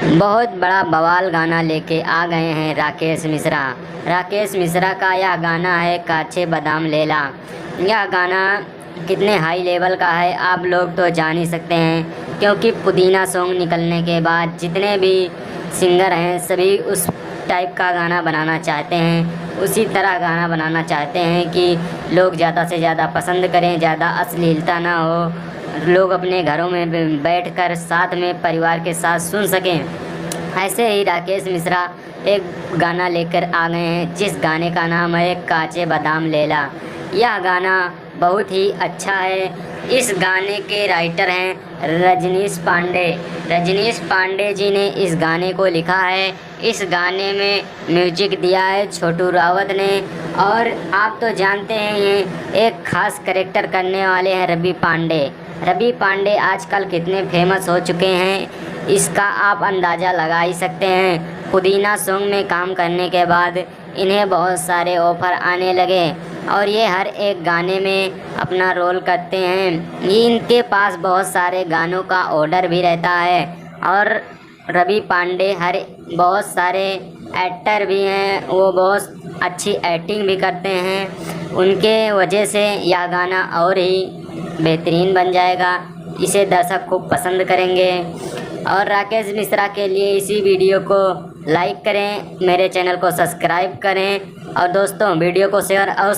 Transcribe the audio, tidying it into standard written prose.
बहुत बड़ा बवाल गाना लेके आ गए हैं राकेश मिश्रा। राकेश मिश्रा का यह गाना है काचे बादाम लेला। यह गाना कितने हाई लेवल का है आप लोग तो जान ही सकते हैं, क्योंकि पुदीना सॉन्ग निकलने के बाद जितने भी सिंगर हैं सभी उस टाइप का गाना बनाना चाहते हैं, उसी तरह गाना बनाना चाहते हैं कि लोग ज़्यादा से ज़्यादा पसंद करें, ज़्यादा अश्लीलता ना हो, लोग अपने घरों में बैठकर साथ में परिवार के साथ सुन सकें। ऐसे ही राकेश मिश्रा एक गाना लेकर आ गए हैं जिस गाने का नाम है काचे बादाम लेला। यह गाना बहुत ही अच्छा है। इस गाने के राइटर हैं रजनीश पांडे। रजनीश पांडे जी ने इस गाने को लिखा है। इस गाने में म्यूजिक दिया है छोटू रावत ने। और आप तो जानते हैं ये एक ख़ास कैरेक्टर करने वाले हैं रवि पांडे। रवि पांडे आजकल कितने फेमस हो चुके हैं इसका आप अंदाज़ा लगा ही सकते हैं। पुदीना सॉन्ग में काम करने के बाद इन्हें बहुत सारे ऑफ़र आने लगे और ये हर एक गाने में अपना रोल करते हैं। इनके पास बहुत सारे गानों का ऑर्डर भी रहता है और रवि पांडे बहुत सारे एक्टर भी हैं, वो बहुत अच्छी एक्टिंग भी करते हैं। उनके वजह से यह गाना और ही बेहतरीन बन जाएगा, इसे दर्शक खूब पसंद करेंगे। और राकेश मिश्रा के लिए इसी वीडियो को लाइक करें, मेरे चैनल को सब्सक्राइब करें और दोस्तों वीडियो को शेयर और